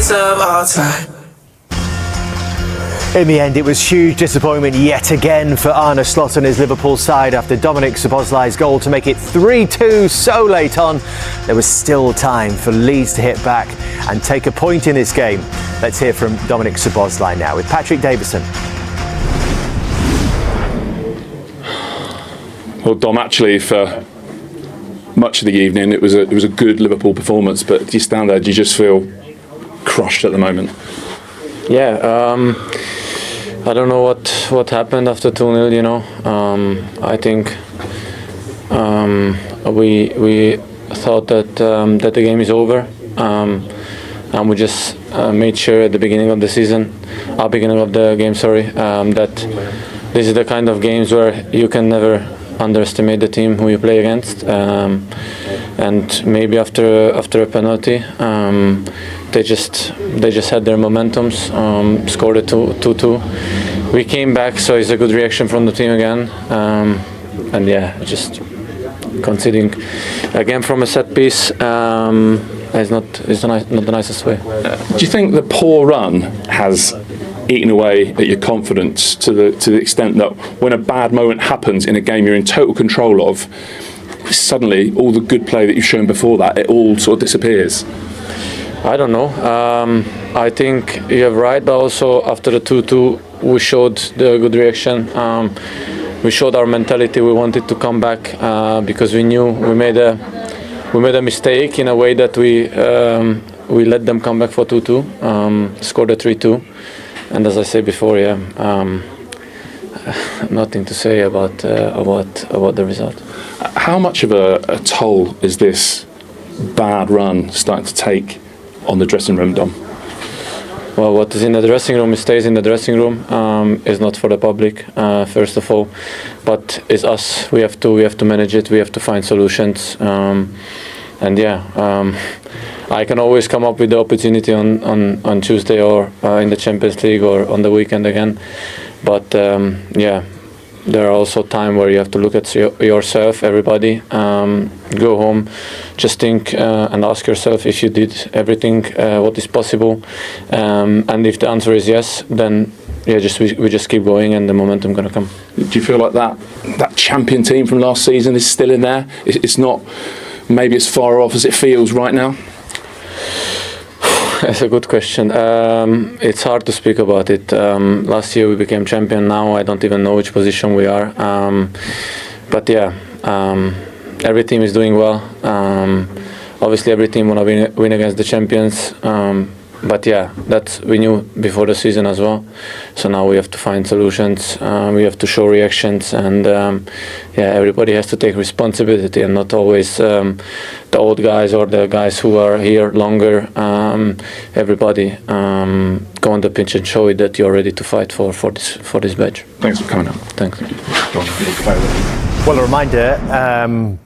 greatest of all time. In the end, it was huge disappointment yet again for Arne Slot and his Liverpool side after Dominik Szoboszlai's goal to make it 3-2 so late on. There was still time for Leeds to hit back and take a point in this game. Let's hear from Dominik Szoboszlai now with Patrick Davison. Well, Dom, actually, for much of the evening, it was a good Liverpool performance, but you stand there, do you just feel crushed at the moment? Yeah, I don't know what happened after 2-0, you know. I think we thought that that the game is over, and we just made sure at the beginning of the game, that this is the kind of games where you can never underestimate the team who you play against, and maybe after a penalty, they just had their momentums, scored a 2-2. We came back, so it's a good reaction from the team again, and yeah, just conceding again from a set piece is not the nicest way. Do you think the poor run has eaten away at your confidence to the extent that when a bad moment happens in a game you're in total control of, suddenly all the good play that you've shown before that, it all sort of disappears? I don't know. I think you're right, but also after the 2-2 we showed the good reaction. We showed our mentality. We wanted to come back because we knew we made a mistake in a way that we let them come back for 2-2, scored a 3-2. And as I said before, yeah, nothing to say about the result. How much of a toll is this bad run starting to take on the dressing room, Dom? Well, what is in the dressing room, it stays in the dressing room. It's not for the public, first of all, but it's us. We have to manage it. We have to find solutions, and yeah. I can always come up with the opportunity on Tuesday or in the Champions League or on the weekend again. But yeah, there are also times where you have to look at yourself, everybody, go home, just think and ask yourself if you did everything what is possible. And if the answer is yes, then yeah, we just keep going and the momentum gonna come. Do you feel like that champion team from last season is still in there? It's not maybe as far off as it feels right now? That's a good question. It's hard to speak about it. Last year we became champion. Now I don't even know which position we are. But yeah, every team is doing well. Obviously every team want to win against the champions. But yeah, that we knew before the season as well. So now we have to find solutions. We have to show reactions, and yeah, everybody has to take responsibility, and not always the old guys or the guys who are here longer. Everybody go on the pitch and show it that you're ready to fight for this badge. Thanks for coming out. Thanks. Well, a reminder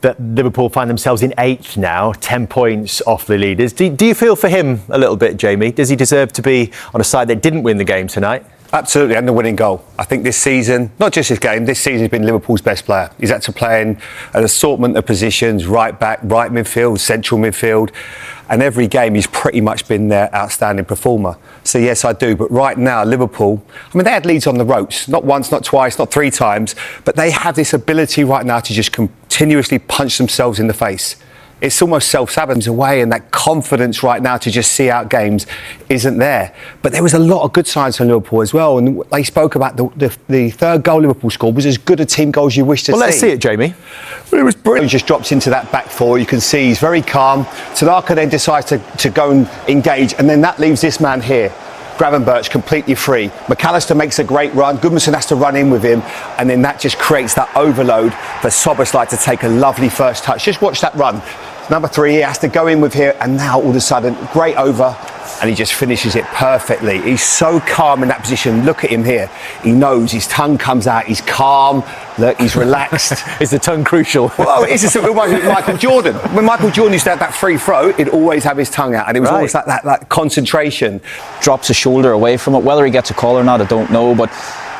that Liverpool find themselves in 8th now, 10 points off the leaders. Do you feel for him a little bit, Jamie? Does he deserve to be on a side that didn't win the game tonight? Absolutely, and the winning goal. I think this season, not just this game, this season has been Liverpool's best player. He's had to play in an assortment of positions, right back, right midfield, central midfield, and every game he's pretty much been their outstanding performer. So yes, I do, but right now, Liverpool, I mean, they had Leeds on the ropes, not once, not twice, not 3 times, but they have this ability right now to just continuously punch themselves in the face. It's almost self-sabotaging away, and that confidence right now to just see out games isn't there. But there was a lot of good signs from Liverpool as well, and they spoke about the third goal Liverpool scored was as good a team goal as you wish to see. Well, let's see it, Jamie. Well, it was brilliant. He just drops into that back four. You can see he's very calm. Tanaka then decides to go and engage, and then that leaves this man here, Gravenberch, completely free. McAllister makes a great run. Goodmanson has to run in with him, and then that just creates that overload for Szoboszlai to take a lovely first touch. Just watch that run. Number 3, he has to go in with here, and now all of a sudden, great over, and he just finishes it perfectly. He's so calm in that position. Look at him here. He knows, his tongue comes out, he's calm, look, he's relaxed. Is the tongue crucial? Well, it's just like Michael Jordan. When Michael Jordan used to have that free throw, he'd always have his tongue out, and it was always like that concentration. Drops a shoulder away from it. Whether he gets a call or not, I don't know, but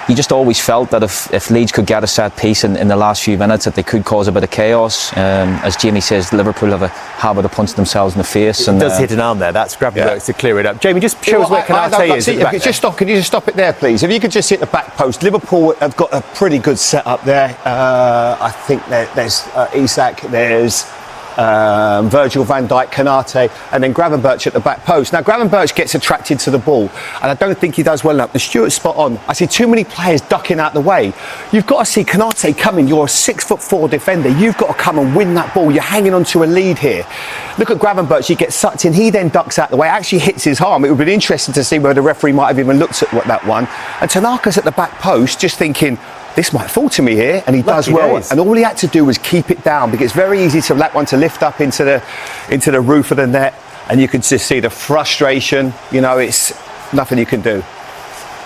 you just always felt that if Leeds could get a set piece in the last few minutes, that they could cause a bit of chaos. As Jamie says, Liverpool have a habit of punching themselves in the face. And does hit an arm there. That's Gravenberch to clear it up. Jamie, just show us where Canate is. Can you just stop it there, please? If you could just hit the back post. Liverpool have got a pretty good setup there. I think there's Isak, there's Virgil van Dijk, Canate, and then Gravenberch at the back post. Now Gravenberch gets attracted to the ball, and I don't think he does well enough. The Stewart's spot on. I see too many players ducking out the way. You've got to see Canate coming. You're a 6'4" defender. You've got to come and win that ball. You're hanging on to a lead here. Look at Gravenberch. He gets sucked in. He then ducks out the way. Actually hits his arm. It would be interesting to see whether the referee might have even looked at that one. And Tanaka's at the back post, just thinking, this might fall to me here, and he does well. And all he had to do was keep it down, because it's very easy for that one to lift up into the roof of the net, and you can just see the frustration. You know, it's nothing you can do.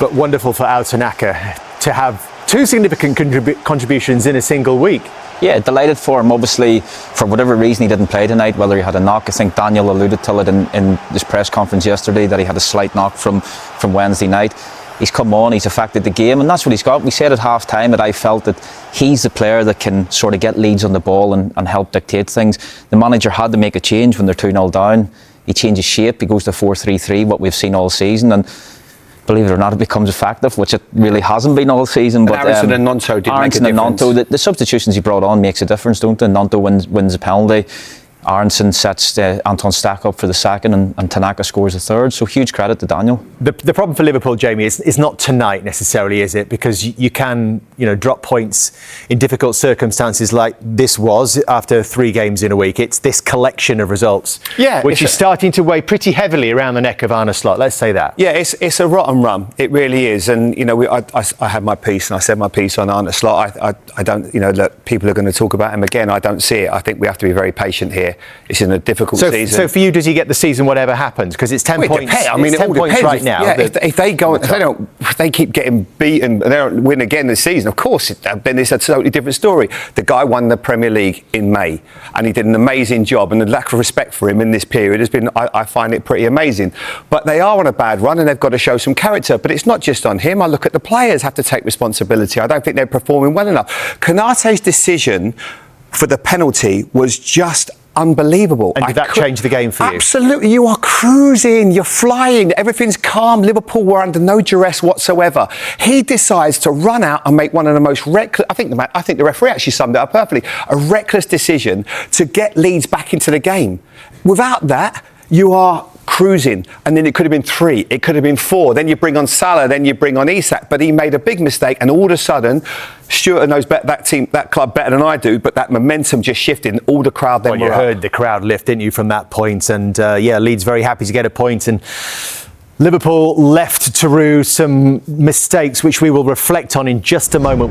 But wonderful for Ao Tanaka to have two significant contributions in a single week. Yeah, delighted for him. Obviously, for whatever reason he didn't play tonight, whether he had a knock. I think Daniel alluded to it in this press conference yesterday, that he had a slight knock from Wednesday night. He's come on, he's affected the game, and that's what he's got. We said at half time that I felt that he's the player that can sort of get Leeds on the ball and help dictate things. The manager had to make a change when they're 2-0 down. He changes shape, he goes to 4-3-3, what we've seen all season, and believe it or not, it becomes effective, which it really hasn't been all season. But Aronson and Nonto did make a difference. Nonto, the substitutions he brought on makes a difference, don't they? Nonto wins a penalty. Aronson sets Anton Stach up for the second, and Tanaka scores the third. So huge credit to Daniel. The problem for Liverpool, Jamie, is not tonight necessarily, is it? Because you can, drop points in difficult circumstances like this was after 3 games in a week. It's this collection of results, which is starting to weigh pretty heavily around the neck of Arne Slot. Let's say that. Yeah, it's a rotten run. It really is. And I had my piece, and I said my piece on Arne Slot. I don't, look, people are going to talk about him again. I don't see it. I think we have to be very patient here. It's in a difficult season. So for you, does he get the season whatever happens? Because it's 10 points. I mean, it's 10 points right now. Yeah, if they keep getting beaten and they don't win again this season, of course, then it's a totally different story. The guy won the Premier League in May, and he did an amazing job. And the lack of respect for him in this period has been, I find it pretty amazing. But they are on a bad run, and they've got to show some character. But it's not just on him. I look at the players have to take responsibility. I don't think they're performing well enough. Canate's decision for the penalty was just unbelievable. And did that change the game for you? Absolutely. You are cruising, you're flying, everything's calm. Liverpool were under no duress whatsoever. He decides to run out and make one of the most reckless, I think the referee actually summed it up perfectly, a reckless decision to get Leeds back into the game. Without that, you are cruising, and then it could have been 3, it could have been 4, then you bring on Salah, then you bring on Isak, but he made a big mistake, and all of a sudden Stuart knows that club better than I do, but that momentum just shifted, and all the crowd then were up. You heard the crowd lift, didn't you, from that point? And Leeds very happy to get a point, and Liverpool left to rue some mistakes which we will reflect on in just a moment.